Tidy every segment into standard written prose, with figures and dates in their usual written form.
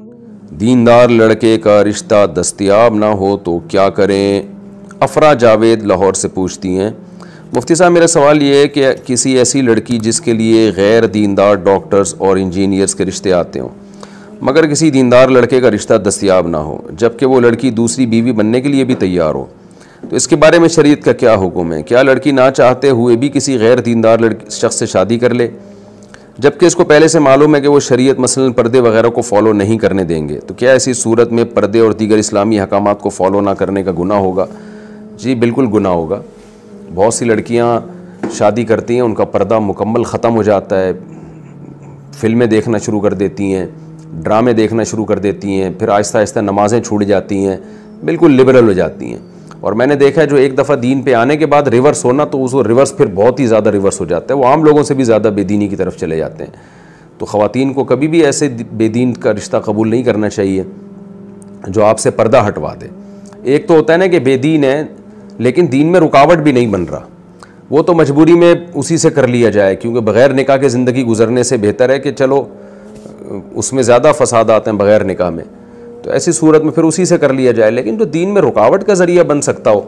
दीनदार लड़के का रिश्ता दस्तयाब ना हो तो क्या करें? अफरा जावेद लाहौर से पूछती हैं, मुफ्ती साहब मेरा सवाल ये है कि किसी ऐसी लड़की जिसके लिए गैर दीनदार डॉक्टर्स और इंजीनियर्स के रिश्ते आते हों, मगर किसी दीनदार लड़के का रिश्ता दस्तयाब ना हो, जबकि वो लड़की दूसरी बीवी बनने के लिए भी तैयार हो, तो इसके बारे में शरीयत का क्या हुक्म है? क्या लड़की ना चाहते हुए भी किसी गैर दीनदार शख्स से शादी कर ले, जबकि इसको पहले से मालूम है कि वो शरीयत मसलन पर्दे वगैरह को फॉलो नहीं करने देंगे? तो क्या ऐसी सूरत में पर्दे और दीगर इस्लामी हकामात को फॉलो ना करने का गुनाह होगा? जी बिल्कुल गुनाह होगा। बहुत सी लड़कियां शादी करती हैं, उनका पर्दा मुकम्मल ख़त्म हो जाता है, फ़िल्में देखना शुरू कर देती हैं, ड्रामे देखना शुरू कर देती हैं, फिर आहिस्ता आहिस्ता नमाज़ें छूट जाती हैं, बिल्कुल लिबरल हो जाती हैं। और मैंने देखा है जो एक दफ़ा दीन पे आने के बाद रिवर्स होना, तो उसको रिवर्स फिर बहुत ही ज़्यादा रिवर्स हो जाता है, वो आम लोगों से भी ज़्यादा बेदीनी की तरफ चले जाते हैं। तो ख़वातीन को कभी भी ऐसे बेदीन का रिश्ता कबूल नहीं करना चाहिए जो आपसे पर्दा हटवा दे। एक तो होता है ना कि बेदीन है लेकिन दीन में रुकावट भी नहीं बन रहा, वो तो मजबूरी में उसी से कर लिया जाए, क्योंकि बग़ैर निकाह के ज़िंदगी गुजरने से बेहतर है कि चलो उसमें ज़्यादा फसाद आते हैं बग़ैर निकाह में, तो ऐसी सूरत में फिर उसी से कर लिया जाए। लेकिन जो दीन में रुकावट का ज़रिया बन सकता हो,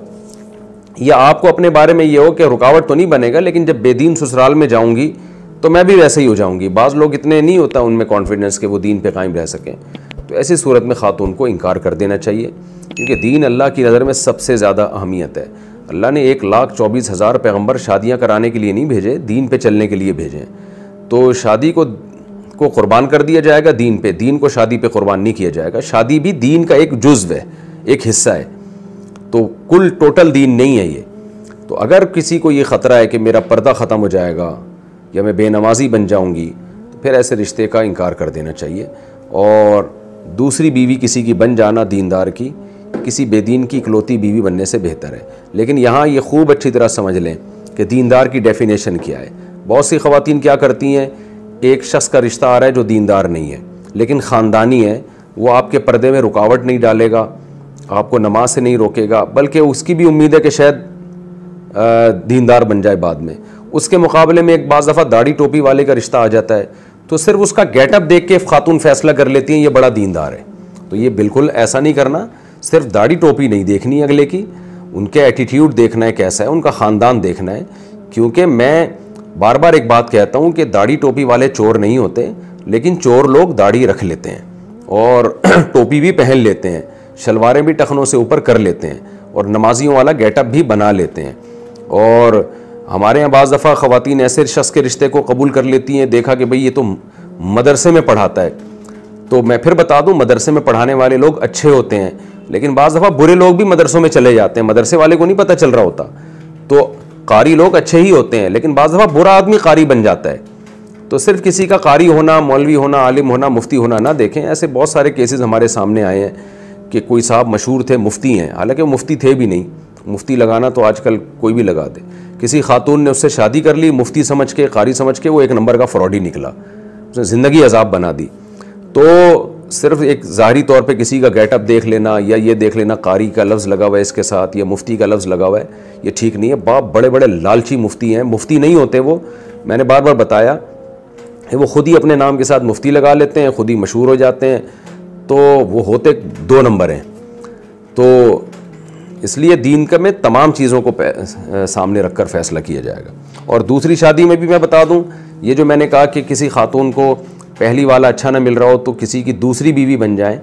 या आपको अपने बारे में ये हो कि रुकावट तो नहीं बनेगा लेकिन जब बेदीन ससुराल में जाऊँगी तो मैं भी वैसे ही हो जाऊँगी। बाज़ लोग इतने नहीं होता उनमें कॉन्फिडेंस कि वो दीन पे कायम रह सकें, तो ऐसी सूरत में ख़ातून को इनकार कर देना चाहिए, क्योंकि दीन अल्लाह की नज़र में सबसे ज़्यादा अहमियत है। अल्लाह ने 1,24,000 पैगम्बर शादियाँ कराने के लिए नहीं भेजे, दीन पे चलने के लिए भेजे। तो शादी को कुर्बान कर दिया जाएगा दीन पे, दीन को शादी पे कुर्बान नहीं किया जाएगा। शादी भी दीन का एक जुज़्व है, एक हिस्सा है, तो कुल टोटल दीन नहीं है ये। तो अगर किसी को ये ख़तरा है कि मेरा पर्दा ख़त्म हो जाएगा या मैं बेनमाजी बन जाऊँगी, तो फिर ऐसे रिश्ते का इनकार कर देना चाहिए। और दूसरी बीवी किसी की बन जाना दीनदार की किसी बेदीन की इकलौती बीवी बनने से बेहतर है। लेकिन यहाँ ये खूब अच्छी तरह समझ लें कि दीनदार की डेफिनेशन क्या है। बहुत सी ख़वातीन क्या करती हैं, एक शख्स का रिश्ता आ रहा है जो दीनदार नहीं है लेकिन ख़ानदानी है, वो आपके पर्दे में रुकावट नहीं डालेगा, आपको नमाज से नहीं रोकेगा, बल्कि उसकी भी उम्मीद है कि शायद दीनदार बन जाए बाद में। उसके मुकाबले में एक बाज़ दफ़ा दाढ़ी टोपी वाले का रिश्ता आ जाता है, तो सिर्फ उसका गेटअप देख के खातून फैसला कर लेती हैं ये बड़ा दीनदार है। तो ये बिल्कुल ऐसा नहीं करना, सिर्फ दाढ़ी टोपी नहीं देखनी अगले की, उनके एटीट्यूड देखना है कैसा है, उनका ख़ानदान देखना है। क्योंकि मैं बार बार एक बात कहता हूँ कि दाढ़ी टोपी वाले चोर नहीं होते, लेकिन चोर लोग दाढ़ी रख लेते हैं और टोपी भी पहन लेते हैं, शलवारें भी टखनों से ऊपर कर लेते हैं और नमाजियों वाला गेटअप भी बना लेते हैं। और हमारे यहाँ बाज़ दफ़ा ख़वातीन ऐसे शख्स के रिश्ते को कबूल कर लेती हैं, देखा कि भाई ये तो मदरसे में पढ़ाता है। तो मैं फिर बता दूँ, मदरसे में पढ़ाने वाले लोग अच्छे होते हैं, लेकिन बाज़ दफ़ा बुरे लोग भी मदरसों में चले जाते हैं, मदरसे वाले को नहीं पता चल रहा होता। तो कारी लोग अच्छे ही होते हैं, लेकिन बाज़ दफ़ा बुरा आदमी कारी बन जाता है। तो सिर्फ किसी का कारी होना, मौलवी होना, आलिम होना, मुफ्ती होना ना देखें। ऐसे बहुत सारे केसेस हमारे सामने आए हैं कि कोई साहब मशहूर थे, मुफ्ती हैं, हालांकि वो मुफ्ती थे भी नहीं। मुफ्ती लगाना तो आजकल कोई भी लगा दे। किसी खातून ने उससे शादी कर ली, मुफ्ती समझ के, कारी समझ के, वो एक नंबर का फ्रॉडी निकला, उसने ज़िंदगी अजाब बना दी। तो सिर्फ एक ज़ाहरी तौर पे किसी का गेटअप देख लेना या ये देख लेना कारी का लफ्ज़ लगा हुआ है इसके साथ या मुफ्ती का लफ्ज़ लगा हुआ है, ये ठीक नहीं है। बाप बड़े बड़े लालची मुफ्ती हैं, मुफ्ती नहीं होते वो, मैंने बार बार बताया, वो ख़ुद ही अपने नाम के साथ मुफ्ती लगा लेते हैं, ख़ुद ही मशहूर हो जाते हैं, तो वो होते 2 नंबर हैं। तो इसलिए दीन का में तमाम चीज़ों को सामने रख कर फ़ैसला किया जाएगा। और दूसरी शादी में भी मैं बता दूँ, ये जो मैंने कहा कि किसी खातून को पहली वाला अच्छा ना मिल रहा हो तो किसी की दूसरी बीवी बन जाए,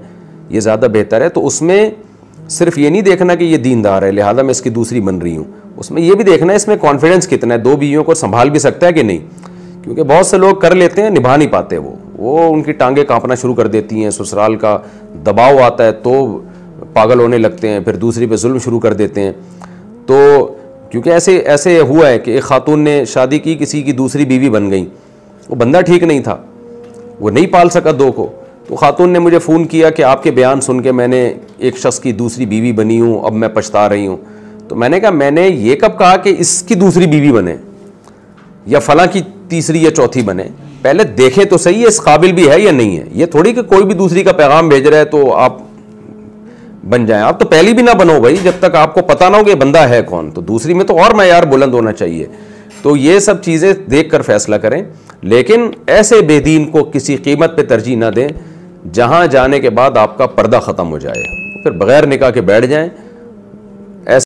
ये ज़्यादा बेहतर है। तो उसमें सिर्फ ये नहीं देखना कि ये दीनदार है लिहाजा मैं इसकी दूसरी बन रही हूँ, उसमें ये भी देखना है इसमें कॉन्फिडेंस कितना है, 2 बीवियों को संभाल भी सकता है कि नहीं। क्योंकि बहुत से लोग कर लेते हैं, निभा नहीं पाते, वो उनकी टांगें कांपना शुरू कर देती हैं, ससुराल का दबाव आता है तो पागल होने लगते हैं, फिर दूसरी पे जुल्म शुरू कर देते हैं। तो क्योंकि ऐसे हुआ है कि एक खातून ने शादी की, किसी की दूसरी बीवी बन गई, वो बंदा ठीक नहीं था, वो नहीं पाल सका 2 को। तो खातून ने मुझे फ़ोन किया कि आपके बयान सुन के मैंने एक शख्स की दूसरी बीवी बनी हूँ, अब मैं पछता रही हूँ। तो मैंने कहा, मैंने ये कब कहा कि इसकी दूसरी बीवी बने या फ़लाँ की तीसरी या चौथी बने, पहले देखें तो सही है इस काबिल भी है या नहीं है। ये थोड़ी कि कोई भी दूसरी का पैगाम भेज रहा है तो आप बन जाएं, आप तो पहली भी ना बनो भाई, जब तक आपको पता ना हो कि बंदा है कौन। तो दूसरी में तो और मयार बुलंद होना चाहिए। तो ये सब चीज़ें देख कर फैसला करें, लेकिन ऐसे बेदीन को किसी कीमत पे तरजीह ना दें जहाँ जाने के बाद आपका पर्दा ख़त्म हो जाए, फिर बग़ैर निकाह के बैठ जाएं